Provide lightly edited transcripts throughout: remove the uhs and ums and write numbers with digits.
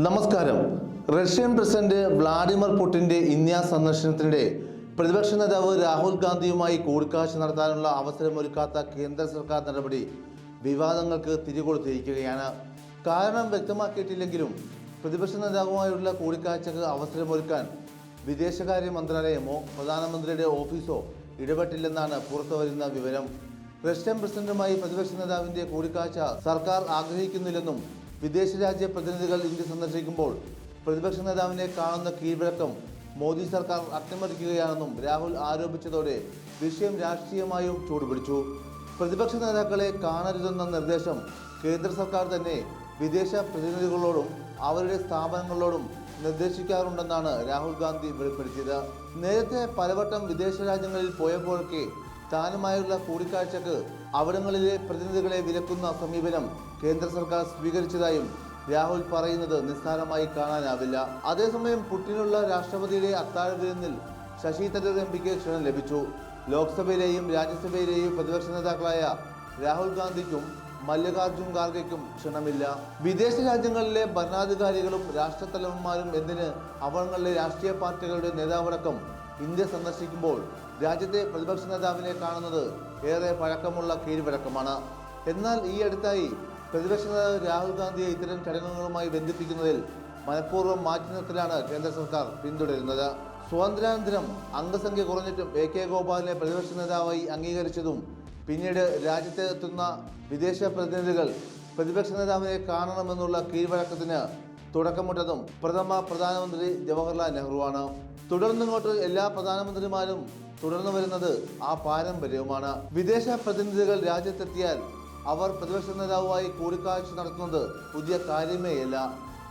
നമസ്കാരം. Russian president Vladimir പുടിന്റെ India സന്ദർശനത്തിനിടെ പ്രതിപക്ഷ നേതാവ് രാഹുൽ ഗാന്ധിയുമായി കൂടിക്കാഴ്ച നടത്താനുള്ള അവസരമൊരുക്കാത്ത കേന്ദ്ര സർക്കാർ നടപടി വിവാദങ്ങൾക്ക് തിരികൊളുത്തിയിരിക്കുകയാണ്. കാരണം വ്യക്തമാക്കിയിട്ടില്ലെങ്കിലും പ്രതിപക്ഷ നേതാവുമായുള്ള കൂടിക്കാഴ്ചക്ക് അവസരമൊരുക്കാൻ വിദേശകാര്യ മന്ത്രാലയമോ പ്രധാനമന്ത്രിയുടെ ഓഫീസോ ഇടപെട്ടില്ലെന്നാണ് പുറത്തുവരുന്ന വിവരം. റഷ്യൻ പ്രസിഡന്റുമായി പ്രതിപക്ഷ നേതാവിന്റെ കൂടിക്കാഴ്ച സർക്കാർ ആഗ്രഹിക്കുന്നില്ലെന്നും വിദേശ രാജ്യ പ്രതിനിധികൾ ഇന്ത്യ സന്ദർശിക്കുമ്പോൾ പ്രതിപക്ഷ നേതാവിനെ കാണുന്ന കീഴ്വഴക്കം മോദി സർക്കാർ അട്ടിമറിക്കുകയാണെന്നും രാഹുൽ ആരോപിച്ചതോടെ വിഷയം രാഷ്ട്രീയമായും ചൂടുപിടിച്ചു. പ്രതിപക്ഷ നേതാക്കളെ കാണരുതെന്ന നിർദ്ദേശം കേന്ദ്ര സർക്കാർ തന്നെ വിദേശ പ്രതിനിധികളോടും അവരുടെ സ്ഥാപനങ്ങളോടും നിർദ്ദേശിക്കാറുണ്ടെന്നാണ് രാഹുൽ ഗാന്ധി വെളിപ്പെടുത്തിയത്. നേരത്തെ പലവട്ടം വിദേശ രാജ്യങ്ങളിൽ പോയപ്പോഴൊക്കെ താനുമായുള്ള കൂടിക്കാഴ്ചക്ക് അവിടങ്ങളിലെ പ്രതിനിധികളെ വിലക്കുന്ന സമീപനം കേന്ദ്ര സർക്കാർ സ്വീകരിച്ചതായും രാഹുൽ പറയുന്നത് നിസ്സാരമായി കാണാനാവില്ല. അതേസമയം പുടിനുള്ള രാഷ്ട്രപതിയുടെ അത്താഴ വിരുന്നിൽ ശശി തരൂർ എംപിക്ക് ക്ഷണം ലഭിച്ചു. ലോക്സഭയിലെയും രാജ്യസഭയിലെയും പ്രതിപക്ഷ നേതാക്കളായ രാഹുൽ ഗാന്ധിക്കും മല്ലികാർജുൻ ഖാർഗെയ്ക്കും ക്ഷണമില്ല. വിദേശ രാജ്യങ്ങളിലെ ഭരണാധികാരികളും രാഷ്ട്രത്തലവന്മാരും എന്തിന് അവിടങ്ങളിലെ രാഷ്ട്രീയ പാർട്ടികളുടെ നേതാവടക്കം ഇന്ത്യ സന്ദർശിക്കുമ്പോൾ രാജ്യത്തെ പ്രതിപക്ഷ നേതാവിനെ കാണുന്നത് ഏറെ പഴക്കമുള്ള കീഴ്വഴക്കമാണ്. എന്നാൽ ഈ അടുത്തായി പ്രതിപക്ഷ നേതാവ് രാഹുൽ ഗാന്ധിയെ ഇത്തരം ചടങ്ങുകളുമായി ബന്ധിപ്പിക്കുന്നതിൽ മനഃപൂർവ്വം മാറ്റി നിർത്തലാണ് കേന്ദ്ര സർക്കാർ പിന്തുടരുന്നത്. സ്വാതന്ത്ര്യാനന്തരം അംഗസംഖ്യ കുറഞ്ഞിട്ടും AK ഗോപാലിനെ പ്രതിപക്ഷ നേതാവായി അംഗീകരിച്ചതും പിന്നീട് രാജ്യത്ത് എത്തുന്ന വിദേശ പ്രതിനിധികൾ പ്രതിപക്ഷ നേതാവിനെ കാണണമെന്നുള്ള കീഴ്വഴക്കത്തിന് തുടക്കമിട്ടതും പ്രധാനമന്ത്രി ജവഹർലാൽ നെഹ്റുവാണ്. തുടർന്നിങ്ങോട്ട് എല്ലാ പ്രധാനമന്ത്രിമാരും തുടർന്നു വരുന്നത് ആ പാരമ്പര്യവുമാണ്. വിദേശ പ്രതിനിധികൾ രാജ്യത്തെത്തിയാൽ അവർ പ്രതിപക്ഷ നേതാവുമായി കൂടിക്കാഴ്ച നടത്തുന്നത് പുതിയ കാര്യമേയല്ല.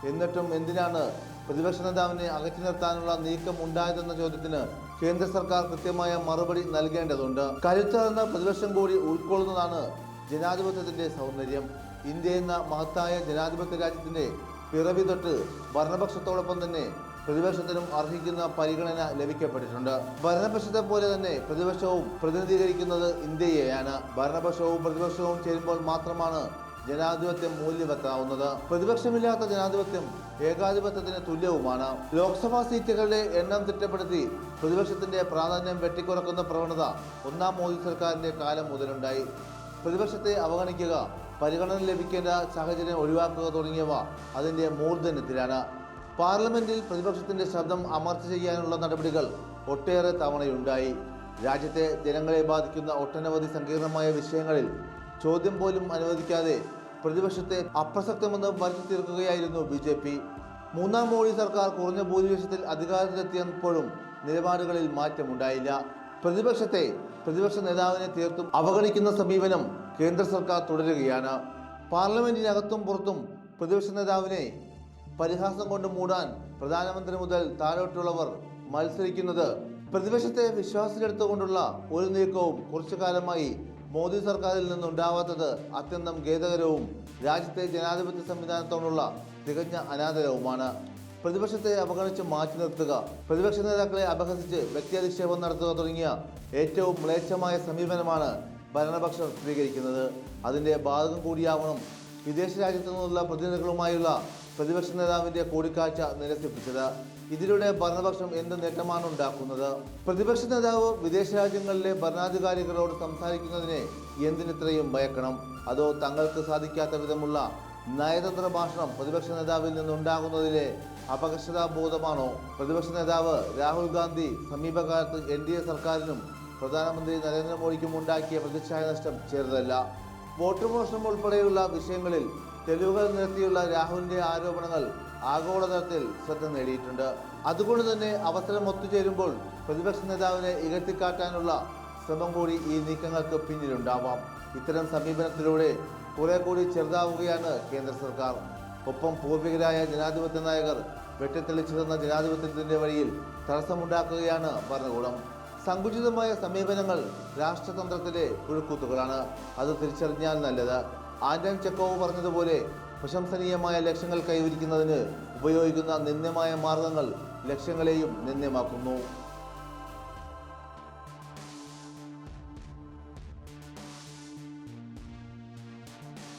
എന്നിട്ടും എന്തിനാണ് പ്രതിപക്ഷ നേതാവിനെ അകറ്റി നിർത്താനുള്ള നീക്കം ഉണ്ടായതെന്ന ചോദ്യത്തിന് കേന്ദ്ര സർക്കാർ കൃത്യമായ മറുപടി നൽകേണ്ടതുണ്ട്. കരുത്താർന്ന പ്രതിപക്ഷം കൂടി ഉൾക്കൊള്ളുന്നതാണ് ജനാധിപത്യത്തിന്റെ സൗന്ദര്യം. ഇന്ത്യ എന്ന മഹത്തായ ജനാധിപത്യ രാജ്യത്തിന്റെ പിറവി തൊട്ട് ഭരണപക്ഷത്തോടൊപ്പം തന്നെ പ്രതിപക്ഷത്തിനും അർഹിക്കുന്ന പരിഗണന ലഭിക്കപ്പെട്ടിട്ടുണ്ട്. ഭരണപക്ഷത്തെ പോലെ തന്നെ പ്രതിപക്ഷവും പ്രതിനിധീകരിക്കുന്നത് ഇന്ത്യയെയാണ്. ഭരണപക്ഷവും പ്രതിപക്ഷവും ചേരുമ്പോൾ മാത്രമാണ് ജനാധിപത്യം മൂല്യവത്താവുന്നത്. പ്രതിപക്ഷമില്ലാത്ത ജനാധിപത്യം ഏകാധിപത്യത്തിന് തുല്യവുമാണ്. ലോക്സഭാ സീറ്റുകളുടെ എണ്ണം തിട്ടപ്പെടുത്തി പ്രതിപക്ഷത്തിന്റെ പ്രാധാന്യം വെട്ടിക്കുറക്കുന്ന പ്രവണത ഒന്നാം മോദി സർക്കാരിന്റെ കാലം മുതലുണ്ടായി. പ്രതിപക്ഷത്തെ അവഗണിക്കുക, പരിഗണന ലഭിക്കേണ്ട സാഹചര്യം ഒഴിവാക്കുക തുടങ്ങിയവ അതിന്റെ മൂർധന്യത്തിലാണ്. പാർലമെന്റിൽ പ്രതിപക്ഷത്തിന്റെ ശബ്ദം അമർച്ച ചെയ്യാനുള്ള നടപടികൾ ഒട്ടേറെ തവണയുണ്ടായി. രാജ്യത്തെ ജനങ്ങളെ ബാധിക്കുന്ന ഒട്ടനവധി സങ്കീർണമായ വിഷയങ്ങളിൽ ചോദ്യം പോലും അനുവദിക്കാതെ പ്രതിപക്ഷത്തെ അപ്രസക്തമെന്ന് വരുത്തി തീർക്കുകയായിരുന്നു BJP. മൂന്നാം മോദി സർക്കാർ കുറഞ്ഞ ഭൂരിപക്ഷത്തിൽ അധികാരത്തിലെത്തിയപ്പോഴും നിലപാടുകളിൽ മാറ്റമുണ്ടായില്ല. പ്രതിപക്ഷ നേതാവിനെ തീർത്തും അവഗണിക്കുന്ന സമീപനം കേന്ദ്ര സർക്കാർ തുടരുകയാണ്. പാർലമെന്റിനകത്തും പുറത്തും പ്രതിപക്ഷ നേതാവിനെ പരിഹാസം കൊണ്ട് മൂടാൻ പ്രധാനമന്ത്രി മുതൽ താഴോട്ടുള്ളവർ മത്സരിക്കുന്നത് പ്രതിപക്ഷത്തെ വിശ്വാസത്തിലെടുത്തുകൊണ്ടുള്ള ഒരു നീക്കവും കുറച്ചു കാലമായി മോദി സർക്കാരിൽ നിന്നുണ്ടാവാത്തത് അത്യന്തം ഖേദകരവും രാജ്യത്തെ ജനാധിപത്യ സംവിധാനത്തോടുള്ള തികഞ്ഞ അനാദരവുമാണ്. പ്രതിപക്ഷത്തെ അവഗണിച്ച് മാറ്റി നിർത്തുക, പ്രതിപക്ഷ നേതാക്കളെ അപഹസിച്ച് വ്യക്തിയധിക്ഷേപം നടത്തുക തുടങ്ങിയ ഏറ്റവും മ്ലേച്ഛമായ സമീപനമാണ് ഭരണപക്ഷം സ്വീകരിക്കുന്നത്. അതിൻ്റെ ഭാഗം കൂടിയാവണം വിദേശ രാജ്യത്തു നിന്നുള്ള പ്രതിനിധികളുമായുള്ള പ്രതിപക്ഷ നേതാവിന്റെ കൂടിക്കാഴ്ച നിരസിപ്പിച്ചത്. ഇതിലൂടെ ഭരണപക്ഷം എന്ത് നേട്ടമാണ് ഉണ്ടാക്കുന്നത്? പ്രതിപക്ഷ നേതാവ് വിദേശ രാജ്യങ്ങളിലെ ഭരണാധികാരികളോട് സംസാരിക്കുന്നതിനെ എന്തിനിത്രയും ഭയക്കണം? അതോ തങ്ങൾക്ക് സാധിക്കാത്ത വിധമുള്ള നയതന്ത്ര ഭാഷണം പ്രതിപക്ഷ നേതാവിൽ നിന്നുണ്ടാകുന്നതിലെ അപകർഷതാബോധമാണോ? പ്രതിപക്ഷ നേതാവ് രാഹുൽ ഗാന്ധി സമീപകാലത്ത് NDA സർക്കാരിനും പ്രധാനമന്ത്രി നരേന്ദ്രമോദിക്കും ഉണ്ടാക്കിയ പ്രതിച്ഛായ നഷ്ടം ചെറുതല്ല. വോട്ട് മോഷണം ഉൾപ്പെടെയുള്ള വിഷയങ്ങളിൽ തെളിവുകൾ നിരത്തിയുള്ള രാഹുലിന്റെ ആരോപണങ്ങൾ ആഗോളതലത്തിൽ ശ്രദ്ധ നേടിയിട്ടുണ്ട്. അതുകൊണ്ട് തന്നെ അവസരം ഒത്തുചേരുമ്പോൾ പ്രതിപക്ഷ നേതാവിനെ ഇകഴ്ത്തിക്കാട്ടാനുള്ള ശ്രമം കൂടി ഈ നീക്കങ്ങൾക്ക് പിന്നിലുണ്ടാവാം. ഇത്തരം സമീപനത്തിലൂടെ കുറെ കൂടി ചെറുതാവുകയാണ് കേന്ദ്ര സർക്കാർ. ഒപ്പം പൂർവികരായ ജനാധിപത്യ നായകർ വെട്ടിത്തെളിച്ചു തന്ന ജനാധിപത്യത്തിന്റെ വഴിയിൽ തടസ്സമുണ്ടാക്കുകയാണ് ഭരണകൂടം. സങ്കുചിതമായ സമീപനങ്ങൾ രാഷ്ട്രതന്ത്രത്തിലെ പുഴുക്കൂത്തുകളാണ്. അത് തിരിച്ചറിഞ്ഞാൽ നല്ലത്. ആന്റൺ ചെക്കോവ് പറഞ്ഞതുപോലെ പ്രശംസനീയമായ ലക്ഷ്യങ്ങൾ കൈവരിക്കുന്നതിന് ഉപയോഗിക്കുന്ന നിന്ദ്യമായ മാർഗങ്ങൾ ലക്ഷ്യങ്ങളെയും നിന്ദ്യമാക്കുന്നു.